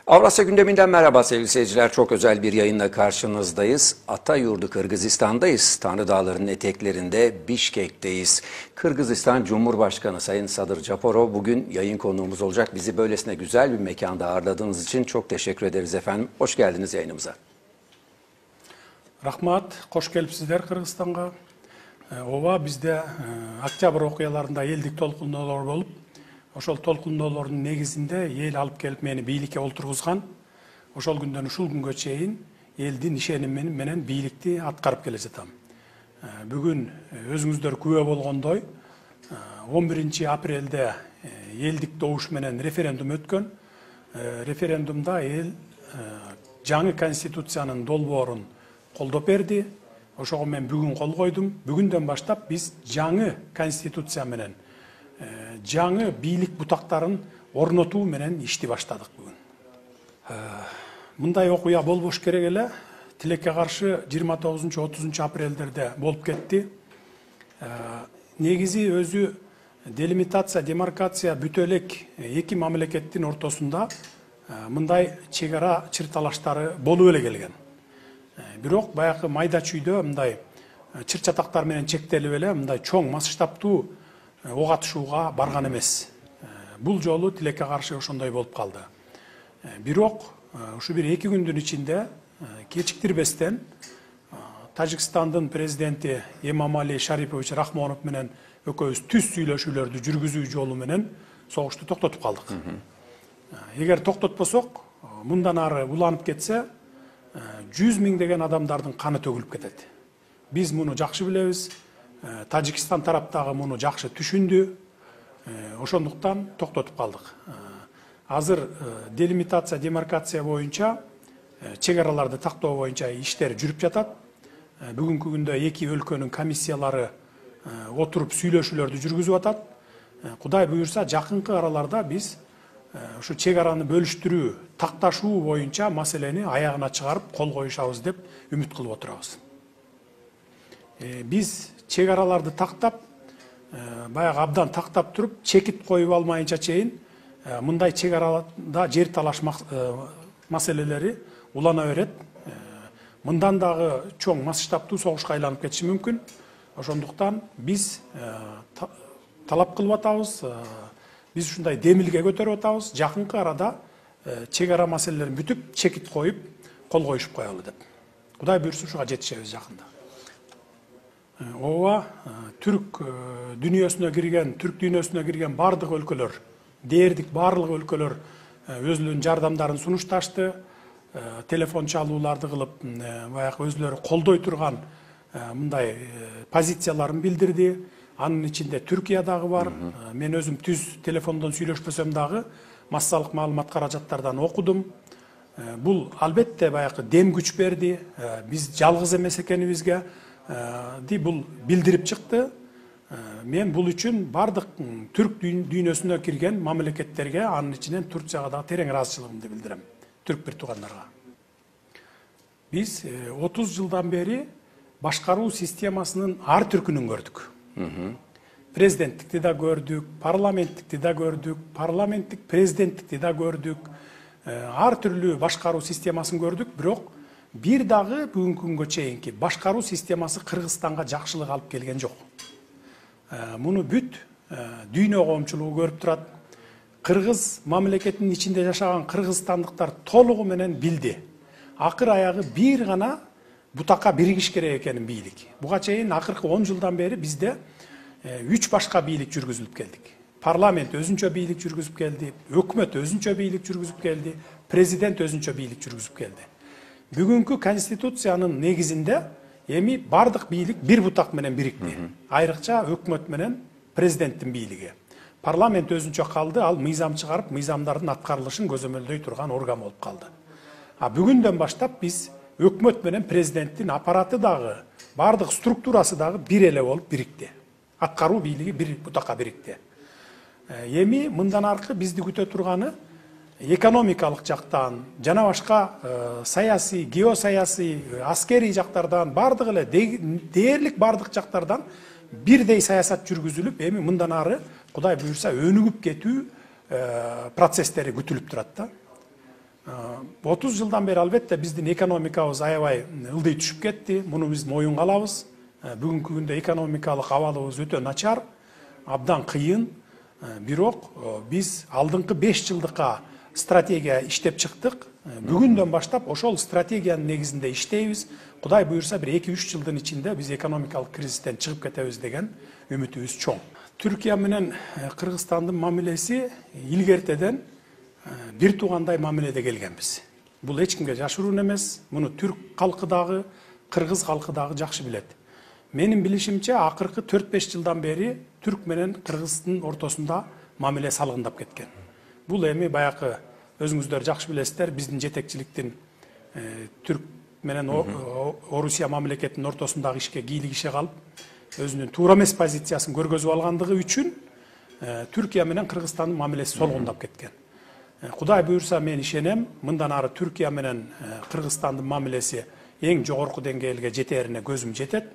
Avrasya gündeminden merhaba sevgili seyirciler. Çok özel bir yayınla karşınızdayız. Atayurdu Kırgızistan'dayız. Tanrı Dağları'nın eteklerinde Bişkek'teyiz. Kırgızistan Cumhurbaşkanı Sayın Sadır Japarov bugün yayın konuğumuz olacak. Bizi böylesine güzel bir mekanda ağırladığınız için çok teşekkür ederiz efendim. Hoş geldiniz yayınımıza. Rahmat, hoş gelipsizler Kırgızistan'a. Ova bizde Oktyabr okuyalarında eldik tolkundolar bolup, oşol tolkundoların negizinde ел alıp gelip meni biylikке olturguzgan. Oşol günden uşul güngө çeyin eldi nişenim menen biylikti atkarıp kele jatam. Bugün özüңүздөр күбө болгондой 11 aprelde eldik doğuş menen referendum ötkөн. Referendumda el жаңы konstitutsiyanын долбоорун колдоп берди. Ошого мен бүгүн кол койдум. Бүгүндөн баштап биз жаңы конституция менен жаңы бийлик бутактарын орнотуу менен ишти баштадык бүгүн. Мындай окуя болбош керек эле. Тилекке каршы 29-30 апрелдерде болуп кетти. Негизи өзү делимитация, демаркация бүтө элек эки мамлекеттин ортосунда мындай чек ара чырталаштары болуп эле келген. Бирок баягы майда чүйдө мындай чыр чатактар менен чектелип эле мындай чоң масштабтуу ок атышууга барган эмес. Бул жолу тилекке каршы ошондой болуп калды. Бирок ушу бир 2 күндүн ичинде кечиктирбестен Тажикстандын президенти Эмомали Шарипович Рахмонов менен экөөбүз түз сүйлөшүүлөрдү жүргүзүү жолу менен согушту токтотуп калдык. Эгер токтотпосок, мындан ары уланып кетсе 100 миңдеген адамдардын каны төгүлүп кетет. Биз муну жакшы билебиз. Тажикстан тараптагы муну жакшы түшүндү. Ошондуктан токтотуп калдык. Азыр делимитация, демаркация боюнча чек араларды тактоо боюнча иштер жүрүп жатат. Бүгүнкү күндө эки өлкөнүн комиссиялары отуруп сүйлөшүүлөрдү жүргүзүп атат. Кудай буюрса жакынкы араларда биз ушу чек араны бөлүштүрүү, такташуу боюнча маселени аягына чыгарып кол коюшабыз деп үмүт кылып отурабыз. Биз чек араларды тактап, баягы абдан тактап туруп, чекит коюп алмайынча чейин мындай чек арада жер талаш маселелери улана берет. Мындан дагы чоң масштабтуу согушка айланып кетиши мүмкүн. Ошондуктан биз талап кылып атабыз. Биз ушундай демилге көтөрүп атабыз. Жакынкы арада чек ара маселелерин бүтүп, чекит коюп, кол коюшуп коелу деп. Кудай буйрса ушуга жетишебиз жакында. Ооба түрк дүйнөсүнө кирген бардык өлкөлөр, дээрлик барлык өлкөлөр өзүлөрүнүн жардамдарын сунушташты. Телефон чалууларды кылып, баягы өзүлөрү колдой турган мындай позицияларын билдирди. Анын ичинде Түркия дагы бар. Мен өзүм түз телефондон сүйлөшпөсөм дагы массалык маалымат каражаттардан окудум. Бул албетте баягы дем күч берди. Биз жалгыз эмес экенибизге бул билдирип чыкты. Мен бул үчүн бардык түрк дүйнөсүнө кирген мамлекеттерге, анын ичинен Турцияга дагы терең ыраазычылыгымды билдирем. Түрк бир туугандарга. Биз 30 жылдан бери башкаруу системасынын ар түркүнүн көрдүк. Президенттикти да көрдүк, парламенттикти да көрдүк, парламенттик президенттикти да көрдүк. Ар түрлүү башкаруу системасын көрдүк, бирок бир дагы бүгүнкү күнгө чейинки башкаруу системасы Кыргызстанга жакшылык алып келген жок. Муну бүт дүйнө коомчулугу көрүп турат. Кыргыз мамлекетинин ичинде жашаган кыргызстандыктар толугу менен билди. Акыр аягы бир гана бутакка биригиш керек экенин бийлик. Буга чейин акыркы 10 жылдан бери бизде 3 башка бийлик жүргүзүлүп келдик. Парламент өзүнчө бийлик жүргүзүп келди, өкмөт өзүнчө бийлик жүргүзүп келди, президент өзүнчө бийлик жүргүзүп келди. Бүгүнкү конституциянын негизинде эми бардык бийлик бир бутак менен бирикти. Айрыкча өкмөт менен президенттин бийлиги. Парламент өзүнчө калды, ал мыйзам чыгарып, мыйзамдардын аткарылышын көзөмөлдөй турган орган болуп калды. Бүгүндөн баштап биз өкмөт менен президенттин аппараты дагы, бардык структурасы дагы бир эле болуп бирикти. Аткаруу бийлиги бир бутакка бирикти. Эми мындан аркы бизди күтө турганы экономикалык жактан, жана башка саясий, геосаясий, аскерий жактардан, бардык эле дээрлик бардык жактардан бирдей саясат жүргүзүлүп, эми мындан ары Кудай буйрса өнүгүп кетүү процесстери күтүлүп турат да. 30 жылдан бeri албетте биздин экономикабыз аябай ылдый түшүп кетти. Муну биз моюнга алабыз. Бүгүнкү күндө экономикалык абалыбыз өтө начар, абдан кыйын. Бирок биз алдыңкы 5 жылдыкка стратегия иштеп чыктык. Бүгүндөн баштап ошол стратегиянын негизинде иштейбиз. Кудай буюрса бир 2-3 жылдын ичинде биз экономикалык кризистен чыгып кетебиз деген үмүтүбүз чоң. Түркия менен Кыргызстандын мамилеси илгертеден бир туугандай мамиледе келгенбиз. Бул эч кимге жашыруун эмес. Муну түрк калкы дагы, кыргыз калкы дагы жакшы билет. Менин билишимче, акыркы 4-5 жылдан бери түрк менен кыргыздын ортосунда мамиле салгындап кеткен. Бул эми баякы өзүңүздөр жакшы билесиздер, биздин жетекчиликтин түрк менен Орусия мамлекетинин ортосундагы ишке кийлик иши калып, өзүнүн туура эмес позициясын көргөзүп алгандыгы үчүн Түркия менен Кыргызстандын мамилеси солгундап кеткен. Кудай буюрса мен ишенем, мындан ары Түркия менен Кыргызстандын мамилеси эң жогорку деңгээлге жетерине көзүм жетет.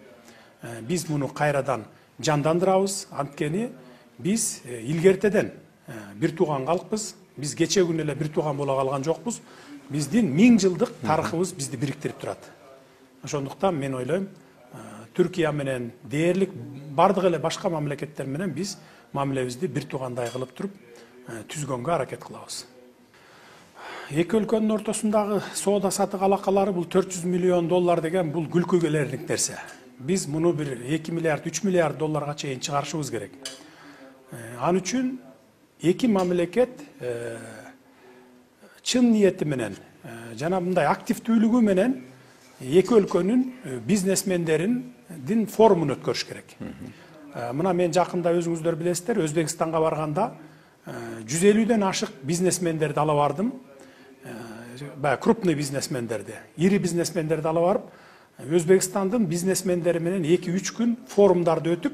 Биз муну кайрадан жандандырабыз, анткени биз илгертеден бир тууган калкпыз. Биз кече күнү эле бир тууган боло калган жокпуз. Биздин 1000 жылдык тарыхыбыз бизди бириктирип турат. Ошондуктан мен ойлойм, Түркия менен дээрлик бардык эле башка мамлекеттер менен биз мамилебизди бир туугандай кылып туруп түзгөнгө аракет кылабыз. Эки өлкөнүн ортосундагы соода сатык алакалары бул 400 миллион доллар деген бул күлкү келерлик нерсе. Биз муну бир 2 миллиард, 3 миллиард долларга чейин чыгарышыбыз керек. Ал үчүн эки мамлекет чын ниети менен жана мындай активдүүлүгү менен эки өлкөнүн бизнесмендеринин форумун өткөрүш керек. Мына мен жакында өзүңүздөр билесиздер, Өзбекстанга барганда 150ден ашык бизнесмендерди ала бардым. Крупный бизнесмендерди, ири бизнесмендерди ала барып, Өзбекстандын бизнесмендери менен 2-3 күн форумдарды өтүп,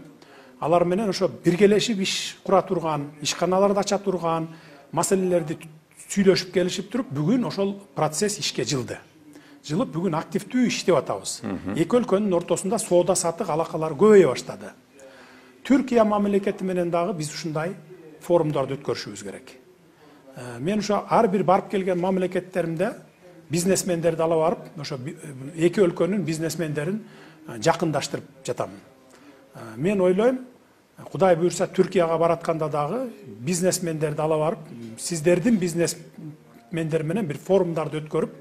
алар менен ошо биргелешип иш кура турган, ишканаларды ача турган маселелерди сүйлөшүп келишип туруп, бүгүн ошол процесс ишке жылды. Жылып бүгүн активдүү иштеп атабыз. Эки өлкөнүн ортосунда соода сатык алакалары көбөйө баштады. Түркия мамлекети менен дагы биз ушундай форумдарды өткөрүшүбүз керек. Мен ошо ар бир барып келген мамлекеттеримде бизнесмендерди ала барып, ошо эки өлкөнүн бизнесмендерин жакындаштырып жатам. Мен ойлойм, Кудай буюрса Түркияга баратканда дагы бизнесмендерди ала барып, сиздердин бизнесмендер менен бир форумдарды өткөрүп,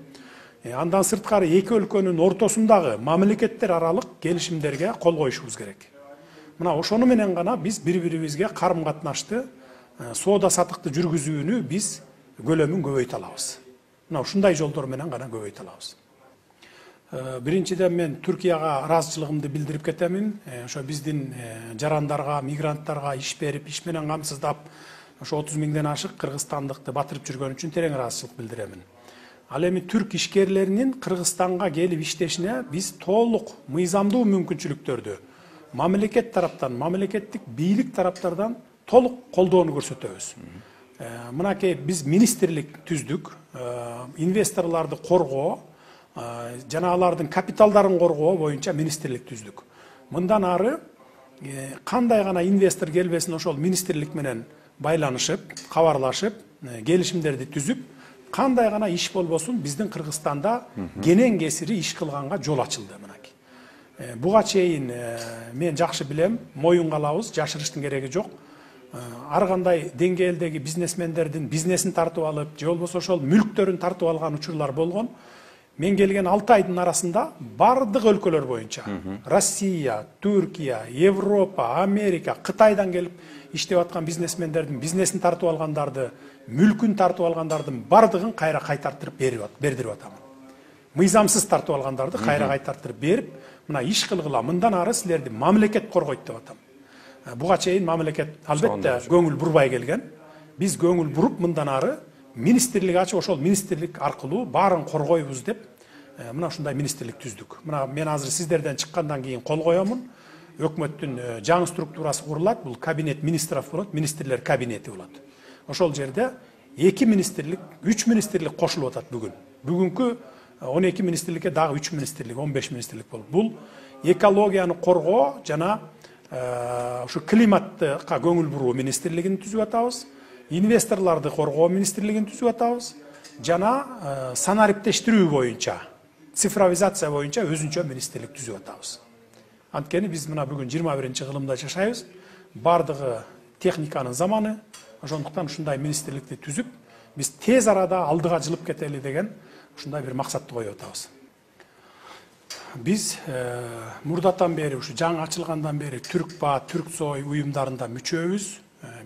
андан сырткары эки өлкөнүн ортосундагы мамлекеттер аралык келишимдерге кол коюшубуз керек. Мына ошону менен гана биз бири-бирибизге карым-катнашты, соода сатыкты жүргүзүүнү биз көлөмүн көбөйтө алабыз. Мына ушундай жолдор менен гана көбөйтө алабыз. Биринчиден мен Түркияга ыраазычылыгымды билдирип кетемин. Ошо биздин жарандарга, мигранттарга иш берип, иш менен камсыздап, ошо 30 миңден ашык кыргызстандыкты батырып жүргөн үчүн терең ыраазычылык билдиремин. Ал эми түрк ишкерлеринин Кыргызстанга келип иштешине биз толук мыйзамдуу мүмкүнчүлүктөрдү мамлекет тараптан, мамлекеттик бийлик тараптардан толук колдоону көрсөтөбүз. Мынакей биз министрлик түздүк, инвесторлорду коргоо, жана алардын капиталдарын коргоо боюнча министрлик түздүк. Мындан ары кандай гана инвестор келбесин ошол министрлик менен байланышып, кабарлашып, келишимдерди түзүп, кандай гана иш болбосун биздин Кыргызстанда кенен кесири иш кылганга жол ачылды. Буга чейин мен жакшы билем, моюнга алабыз, жашырыштын кереги жок. Ар кандай деңгээлдеги бизнесмендердин бизнесин тартып алып, же болбосо ошол мүлктөрүн тартып алган учурлар болгон. Мен келген 6 айдын арасында бардык өлкөлөр боюнча Россия, Түркия, Европа, Америка, Кытайдан келип иштеп аткан бизнесмендердин бизнесин тартып алгандарды, мүлкүн тартып алгандардын бардыгын кайра кайтартырып бердирип атам. Мыйзамсыз тартып алгандарды кайра кайтартырып берип, мына иш кылгыла, мындан ары силерди мамлекет коргойт деп атам. Буга чейин мамлекет албетте көңүл бурбай келген. Биз көңүл буруп мындан ары министрлик ачып, ошол министрлик аркылуу баарын коргойбуз деп, мына ушундай министрлик түздүк. Мына мен азыр сиздерден чыккандан кийин кол коёмун. Өкмөттүн жаңы структурасы курулат, бул кабинет министров болот, министрлер кабинети болот. Ошол жерде 2 министрлик, 3 министрлик кошулуп атат бүгүн. Бүгүнкү 12 министрликке дагы 3 министрлик, 15 министрлик болот. Бул экологияны коргоо жана ушу климатка көңүл буруу министрлигин түзүп атабыз. Инвесторлорду коргоо министрлигин түзүп атабыз. жана санариптештирүү боюнча, цифровизация боюнча өзүнчө министрлик түзүп атабыз. Анткени биз мына бүгүн 21 кылымда жашайбыз. Бардыгы техниканын заманы. Ошондуктан ушундай министрликти түзүп, биз тез арада алдыга жылып кетели деген ушундай бир максатты коюп атабыз. Биз мурдатан бери, ушу жаңы ачылгандан бери Түркпа, Түрксой уюмдарында мүчөбүз.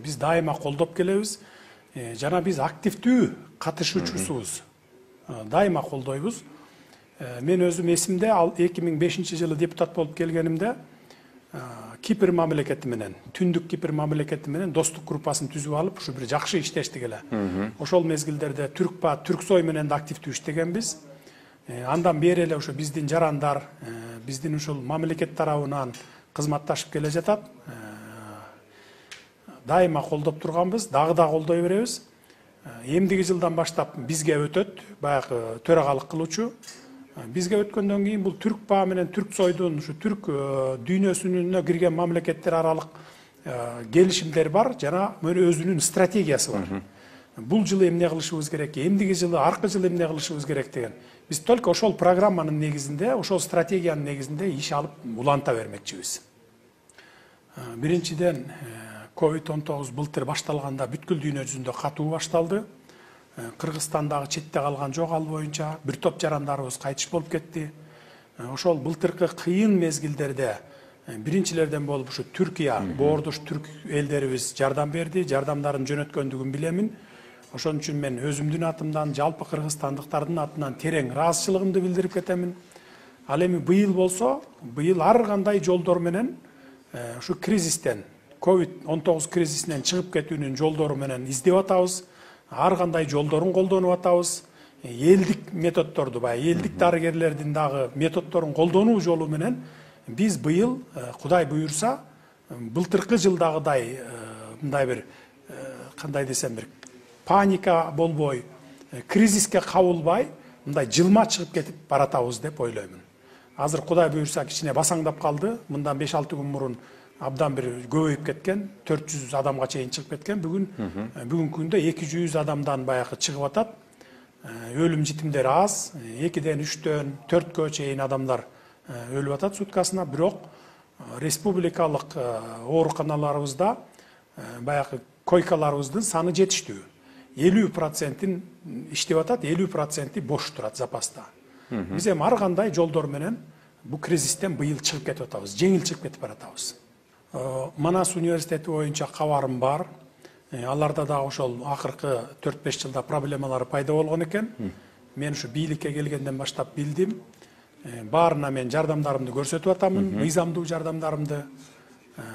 Биз дайыма колдоп келебиз. Жана биз активдүү катышуучусубуз. Дайыма колдойбуз. Мен өзүм эсимде, 2005 жылы депутат болуп келгенимде Кипр мамлекети менен, Түндүк Кипр мамлекети менен достук группасын түзүп алып, ушу бир жакшы иштештик эле. Ошол мезгилдерде Түркпа, Түрксой менен да активдүү иштегенбиз. Андан бери эле ошо биздин жарандар, биздин ушул мамлекет тарабынан кызматташып келе жатат. Дайыма колдоп турганбыз, дагы да колдой беребиз. Эмдиги жылдан баштап бизге өтөт, баягы төрагалык кылуучу. Бизге өткөндөн кийин бул Түркпа менен Түрксойдун ушу түрк дүйнөсүнө кирген мамлекеттер аралык келишимдер бар, жана өзүнүн стратегиясы бар. Бул жылы эмне кылышыбыз керек, эмдиги жылы, аркы жылы эмне кылышыбыз керек деген. Биз только ошол программанын негизинде, ошол стратегиянын негизинде иш алып уланта бермекчибиз. Биринчиден COVID-19 былтыр башталганда бүткүл дүйнө жүзүндө катуу башталды. Кыргызстандагы четте калган жок, ал боюнча бир топ жарандарыбыз кайтыш болуп кетти. Ошол былтыркы кыйын мезгилдерде биринчилерден болуп ушу Түркия, боордош түрк элдерибиз жардам берди, жардамдарын жөнөткөндүгүн билемин. Ошон үчүн мен өзүмдүн атымдан, жалпы кыргызстандыктардын атынан терең ыраазычылыгымды билдирип кетемин. Ал эми быйыл болсо, быйыл ар кандай жолдор менен ушу кризистен, COVID-19 кризисинен чыгып кетүүнүн жолдору менен издеп атабыз. Ар кандай жолдорун колдонуп атабыз. Элдик методдорду, элдик дарыгерлердин дагы методдорун колдонуу жолу менен биз быйыл, Кудай буйрса, былтыркы жылдагыдай мындай бир кандай десем бир паника болбой, кризиске кабылбай, мындай жылма чыгып кетип баратабыз деп ойлоймун. Азыр Кудай буйрса кичине басаңдап калды. Мындан 5-6 күн мурун абдан бир көбөйүп кеткен, 400 адамга чейин чыгып кеткен. Бүгүнкү күндө 200 адамдан баягы чыгып атат. Өлүм житимдер аз, 2-ден 3-төн 4кө чейин адамдар өлүп атат суткасына. Бирок республикалык ооруканаларыбызда баягы койкаларыбыздын саны жетиштүү. 50%-ин иштеп атат, 50%-и бош турат запаста. Биз эми ар кандай жолдор менен бул кризистен быйыл чыгып кетип атабыз, жеңил чыгып кетип баратабыз. Манас университети боюнча кабарым бар. Аларда да ошол акыркы 4-5 жылда проблемалары пайда болгон экен. Мен ушу бийликке келгенден баштап билдим. Баарына мен жардамдарымды көрсөтүп атамын, мыйзамдуу жардамдарымды.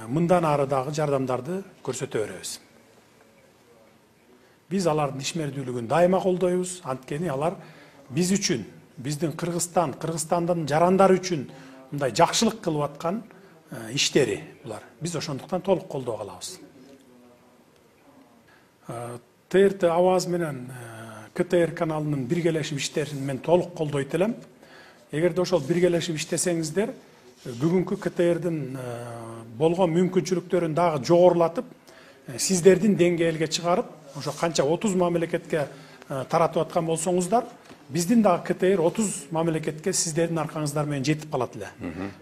Мындан ары дагы жардамдарды көрсөтө беребиз. Биз алардын ишмердүүлүгүн дайыма колдойбуз. Анткени алар биз үчүн, биздин Кыргызстандын жарандары үчүн мындай жакшылык кылып аткан иштери булар. Биз ошондуктан толук колдоо кылабыз. ТРТ Аваз менен КТР каналынын биргелешип иштерин мен толук колдойт элем. Эгерде ошол биргелешип иштесеңиздер, бүгүнкү КТРдин болгон мүмкүнчүлүктөрүн дагы жогорулатып, сиздердин деңгээлге чыгарып, ошо канча 30 мамлекетке таратып аткан болсоңуздар, биздин дагы КТР 30 мамлекетке сиздердин аркаңыздар менен жетип калат эле.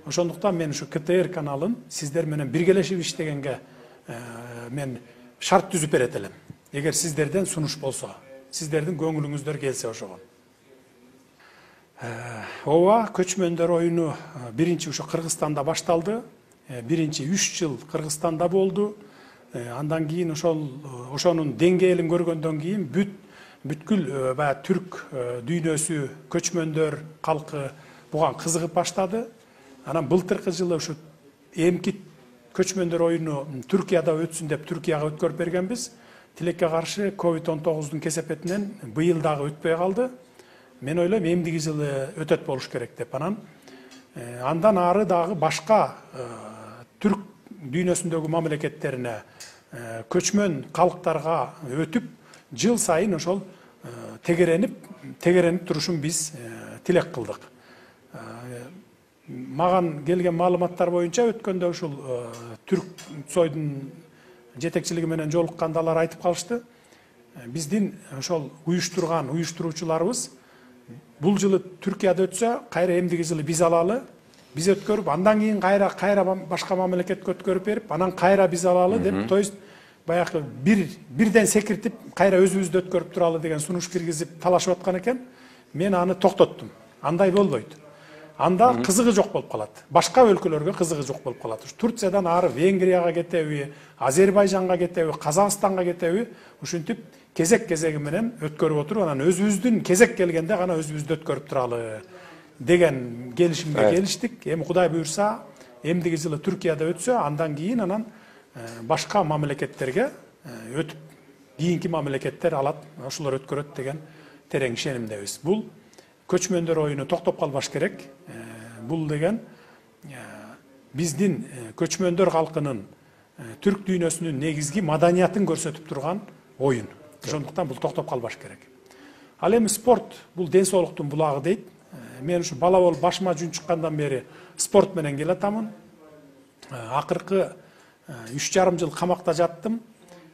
Ошондуктан мен ушу КТР каналын сиздер менен биргелешип иштегенге мен шарт түзүп берет элем. Эгер сиздерден сунуш болсо, сиздердин көңүлүңүздөр келсе ошого. Ооба, көчмөндөр оюну биринчи ушу Кыргызстанда башталды. Биринчи 3 жыл Кыргызстанда болду. Андан кийин ошонун деңгээлин көргөндөн кийин бүткүл түрк дүйнөсү, көчмөндөр калкы буга кызыгып баштады. Анан былтыркы жылы ушу эмки көчмөндөр оюну Түркияда өтсүн деп Түркияга өткөрүп бергенбиз. Тилекке каршы COVID-19-дун кесепетинен быйыл дагы өтпөй калды. Мен ойлойм эмдиги жылы өтөт болуш керек деп. Андан ары дагы башка түрк дүйнөсүндөгү мамлекеттерине, көчмөн калктарга өтүп, жыл сайын ошол тегеренип турушун биз тилек кылдык. Маган келген маалыматтар боюнча өткөндө ушул Түрксойдун жетекчилиги менен жолукканда алар айтып калышты. биздин ошол уюштуруучуларыбыз бул жылы Түркияда өтсө, кайра эмдиги жылы биз алалы, биз өткөрүп, андан кийин кайра башка мамлекетке өткөрүп берип, анан кайра биз алалы деп, то есть баягы бирден секиртип, кайра өзүбүздү өткөрүп туралы деген сунуш киргизип талашып аткан экен. Мен аны токтоттум. Андай болбойт. Анда кызыгы жок болуп калат. Башка өлкөлөргө кызыгы жок болуп калат. Турциядан ары Венгрияга кетеби, Азербайжанга кетеби, Казакстанга кетеби, ушинтип кезек-кезеги менен өткөрүп отуруп, анан өзүбүздүн кезек келгенде гана өзүбүздү өткөрүп туралы деген келишимге келиштик. Эми Кудай буйрса, эмдиги жылы Түркияда өтсө, андан кийин анан башка мамлекеттерге өтүп, кийинки мамлекеттер алат, ошолор өткөрөт деген терең ишенимдебиз. Бул көчмөндөр оюну токтоп калбаш керек. Бул деген биздин көчмөндөр калкынын түрк дүйнөсүнүн негизги маданиятын көрсөтүп турган оюн. Ошондуктан бул токтоп калбаш керек. Ал эми спорт бул ден соолуктун булагы дейт. Мен ушу бала болуп башыма жүн чыккандан бери спорт менен келатамын. Акыркы 3,5 жыл камакта жаттым.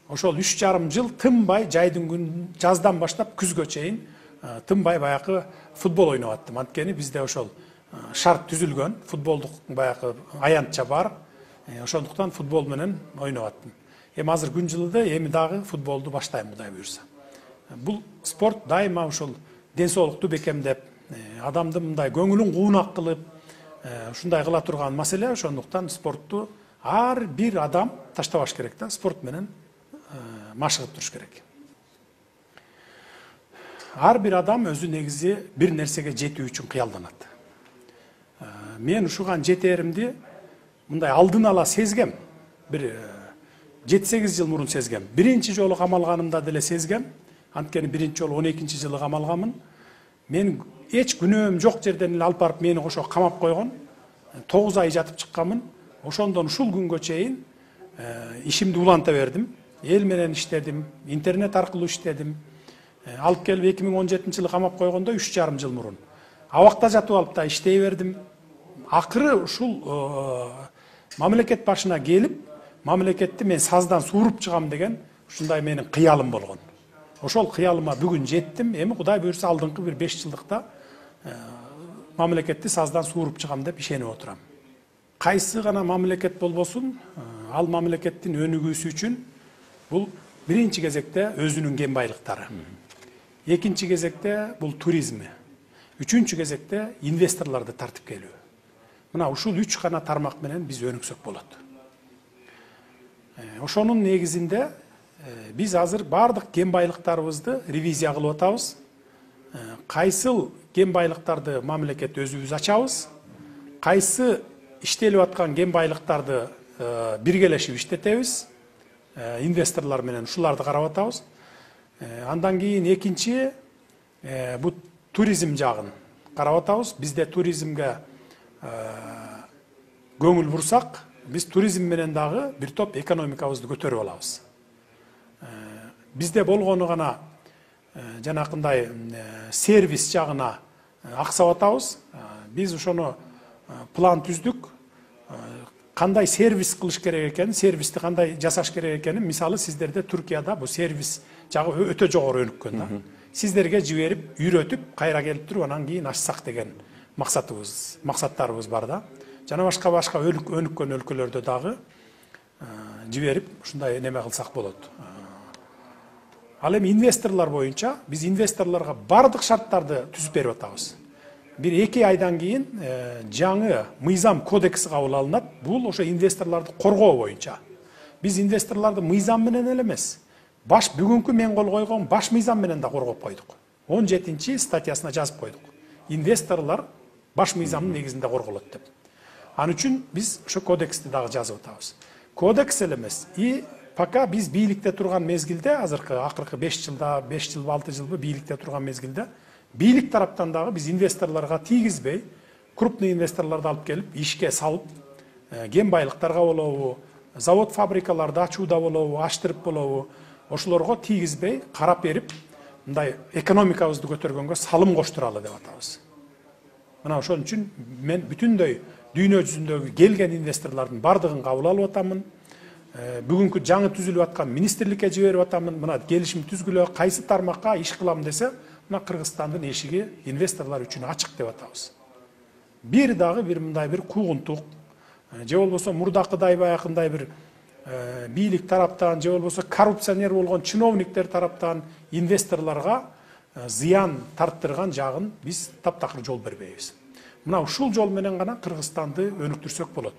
Ошол 3,5 жыл тынбай жаздан баштап күзгө чейин тынбай баягы футбол ойноп аттым. Анткени бизде ошол шарт түзүлгөн, футболдук баягы аянтча бар. Ошондуктан футбол менен ойноп аттым. Эми азыр күн жылыда эми дагы футболду баштайм, Кудай буйрса. Бул спорт дайыма ошол ден соолукту бекемдеп, адамды мындай көңүлүн куунак кылып, ушундай кыла турган маселе. Ошондуктан спортту ар бир адам таштабаш керек да, спорт менен машыгып туруш керек. Ар бир адам өзү негизи бир нерсеге жетүү үчүн кыялданат. Мен ушуган жетээримди мындай алдын ала сезгем. Бир 7-8 жыл мурун сезгем. Биринчи жолу камалганымда деле сезгем. Анткени биринчи жолу 12 жылы камалганмын. Мен эч күнөөм жок жерден эле алып барып мени ошо камап койгон. 9 ай жатып чыкканмын. Ошондон ушул күнгө чейин ишимди уланта бердим. Эл менен иштедим, интернет аркылуу иштедим. Алып келип 2017 жылы камап койгондо 3,5 жыл мурун. Абакта жатып алып да иштей бердим. Акыры ушул мамлекет башына келип, мамлекетти мен саздан сууруп чыгам деген ушундай менин кыялым болгон. Ошол кыялыма бүгүн жеттим. Эми Кудай буйрса алдыңкы бир 5 жылдыкта мамлекетти саздан сууруп чыгам деп ишенип отурам. Кайсы гана мамлекет болбосун, ал мамлекеттин өнүгүүсү үчүн бул биринчи кезекте өзүнүн кен байлыктары. Экинчи кезекте бул туризми. Үчүнчү кезекте инвесторлорду тартып келүү. Мына ушул 3 гана тармак менен биз өнүксөк болот. Ошонун негизинде биз азыр бардык кен байлыктарыбызды ревизия кылып атабыз. Кайсыл кен байлыктарды мамлекет өзүбүз ачабыз, кайсы иштелип аткан кен байлыктарды биргелешип иштетебиз, инвесторлор менен ушуларды карап атабыз. Андан кийин экинчи бу туризм жагын карап атабыз. Бизде туризмге көңүл бурсак, биз туризм менен дагы бир топ экономикабызды көтөрүп алабыз. Бизде болгону гана жанакындай сервис жагына аксап атабыз. Биз ошону план түздүк. Кандай сервис кылыш керек экенин, сервисти кандай жасаш керек экенин, мисалы сиздерде Түркияда бу сервис жагы өтө жогору өнүккөн да. Сиздерге жиберип, үйрөтүп, кайра келип туруп анан кийин ачсак деген максаттарыбыз бар да. Жана башка өнүккөн өлкөлөрдө дагы жиберип, ушундай неме кылсак болот. Ал эми инвесторлор боюнча биз инвесторлорго бардык шарттарды түзүп берип атабыз. Бир 2 айдан кийин жаңы мыйзам кодекси кабыл алынат. Бул ошо инвесторлорду коргоо боюнча. Биз инвесторлорду мыйзам менен эле эмес, бүгүнкү мен кол койгон баш мыйзам менен да коргоп койдук. 17 статьясына жазып койдук. Инвесторлор баш мыйзамдын негизинде корголот деп. Ан үчүн биз ошо кодексти дагы жазып атабыз. Кодекс эле эмес, пока биз бийликте турган мезгилде, акыркы 5 жылда, 5 жыл, 6 жылбы бийликте турган мезгилде, бийлик тараптан дагы биз инвесторлорго тийгизбей, крупный инвесторлорду алып келип, ишке салып, кен байлыктарга болобу, завод фабрикаларды ачууда болобу, аштырып болобу, ошолорго тийгизбей, карап берип, мындай экономикабызды көтөргөнгө салым коштуралы деп атабыз. Мына ошон үчүн мен бүтүндөй дүйнө жүзүндөгү келген инвесторлордун бардыгын кабыл алып атамын. бүгүнкү жаңы түзүлүп аткан министрликке жиберип атамын, мына келишим түзгүлө, кайсы тармакка иш кылам десе, мына Кыргызстандын эшиги инвесторлор үчүн ачык деп атабыз. Бир дагы бир мындай бир куугунтук, же болбосо мурдакыдай баягындай бир бийлик тараптан, же болбосо коррупционер болгон чиновниктер тараптан инвесторлорго зыян тарттырган жагын биз таптакыр жол бербейбиз. Мына ушул жол менен гана Кыргызстанды өнүктүрсөк болот.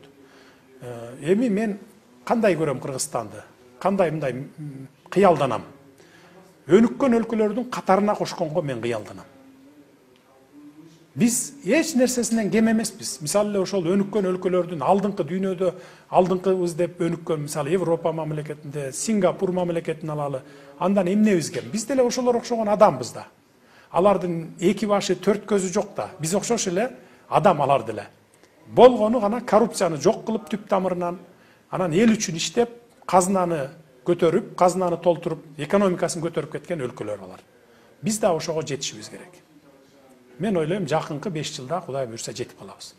Эми мен кандай көрөм Кыргызстанды? Кандай мындай кыялданам? Өнүккөн өлкөлөрдүн катарына кошконго мен кыялданам. Биз эч нерсесинен кем эмеспиз. Мисалы эле ошол өнүккөн өлкөлөрдүн алдыңкы дүйнөдө алдыңкыбыз деп өнүккөн, мисалы Европа мамлекетинде, Сингапур мамлекетин алалы. Андан эмнебиз кем? Биз деле ошолор окшогон адамбыз да. Алардын эки башы, төрт көзү жок да. Биз окшош эле адам алар деле. Болгону гана коррупцияны жок кылып түп тамырынан, анан эл үчүн иштеп, казынаны көтөрүп, казынаны толтуруп, экономикасын көтөрүп кеткен өлкөлөр алар. Биз да ошого жетишибиз керек. Мен ойлойм, жакынкы 5 жылда Кудай буйрса жетип калабыз.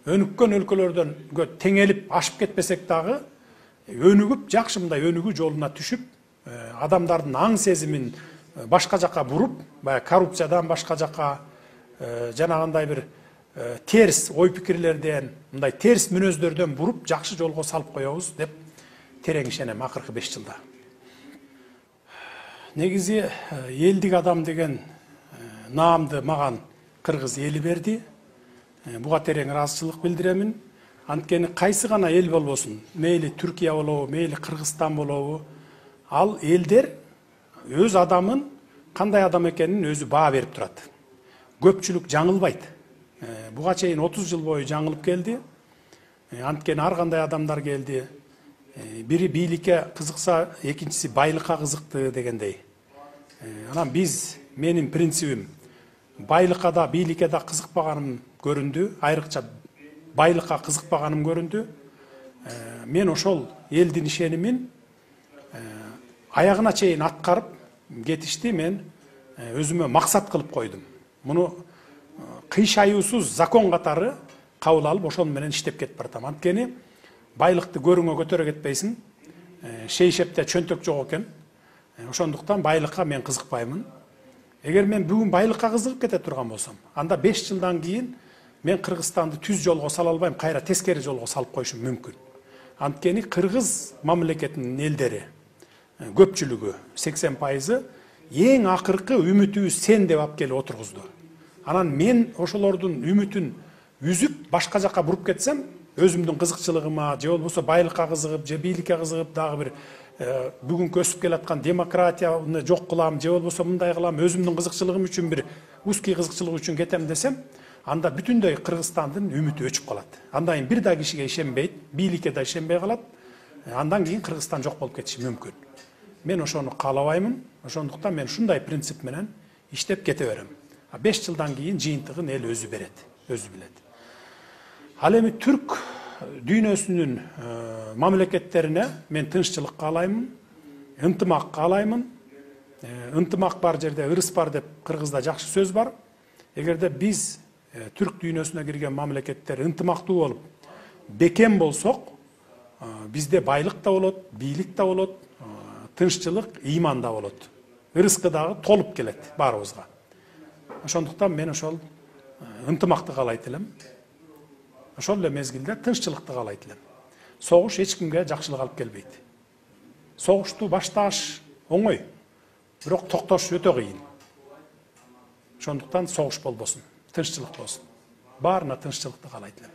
Өнүккөн өлкөлөрдөн теңелип ашып кетпесек дагы, өнүгүп, жакшы мындай өнүгүү жолуна түшүп, адамдардын аң сезимин башка жака буруп, баягы коррупциядан башка жака, жанагындай бир терс ой пикирлерден, мындай терс мүнөздөрдөн буруп, жакшы жолго салып коебуз деп терең ишенем акыркы 5 жылда. Негизи элдик адам деген наамды маган кыргыз эли берди. Буга терең ыраазычылык билдиремин. Анткени кайсы гана эл болбосун, мейли Түркия болобу, мейли Кыргызстан болобу, ал элдер өз адамын кандай адам экенин өзү баа берип турат. Көпчүлүк жаңылбайт. Буга чейин 30 жыл бою жаңылып келди. Анткени ар кандай адамдар келди. Бири бийликке кызыкса, экинчиси байлыкка кызыкты дегендей. Анан менин принцибим, байлыкка да, бийликке да кызыкпаганым көрүндү, айрыкча байлыкка кызыкпаганым көрүндү. Мен ошол элдин ишенимин аягына чейин аткарып кетишти мен өзүмө максат кылып койдум. Муну кыйшаюусуз закон катары кабыл алып, ошол менен иштеп кетип баратам. Анткени байлыкты көрүңө көтөрө кетпейсиң, шейшепте чөнтөк жок экен. Ошондуктан байлыкка мен кызыкпаймын. Эгер мен бүгүн байлыкка кызыгып кете турган болсом, анда 5 жылдан кийин мен Кыргызстанды түз жолго сала албайм, кайра тескери жолго салып коюшум мүмкүн. Анткени кыргыз мамлекетинин элдери көпчүлүгү 80% эң акыркы үмүтүбүз сен деп алып келип отургузду. Анан мен ошолордун үмүтүн үзүп башка жака буруп кетсем, өзүмдүн кызыкчылыгыма, же болбосо байлыкка кызыгып, же бийликке кызыгып, дагы бир бүгүнкү өсүп келаткан демократияны жок кылам, же болбосо мындай кылам, өзүмдүн кызыкчылыгым үчүн бир узкий кызыкчылык үчүн кетем десем, анда бүтүндөй Кыргызстандын үмүтү өчүп калат. Андан кийин бир да кишиге ишенбейт, бийликке да ишенбей калат. Андан кийин Кыргызстан жок болуп кетиши мүмкүн. Мен ошону каалабаймын. Ошондуктан мен ушундай принцип менен иштеп кете берем. 5 жылдан кийин жыйынтыгын эл өзү берет, өзү билет. Ал эми түрк дүйнөсүнүн мамлекеттерине мен тынччылык каалаймын, ынтымак каалаймын. Ынтымак бар жерде ырыс бар деп кыргызда жакшы сөз бар. Эгерде биз түрк дүйнөсүнө кирген мамлекеттер ынтымактуу болуп, бекем болсок, бизде байлык да болот, бийлик да болот, тынччылык, ыйман да болот. Ырыскы дагы толуп келет баарыбызга. Ошондуктан мен ошол ынтымакты каалайт элем. Ошол эле мезгилде тынччылыкты каалайт элем. Согуш эч кимге жакшылык алып келбейт. Согушту башташ оңой, бирок токтош өтө кыйын. Ошондуктан согуш болбосун, тынччылык болсун. Баарына тынччылыкты каалайт элем.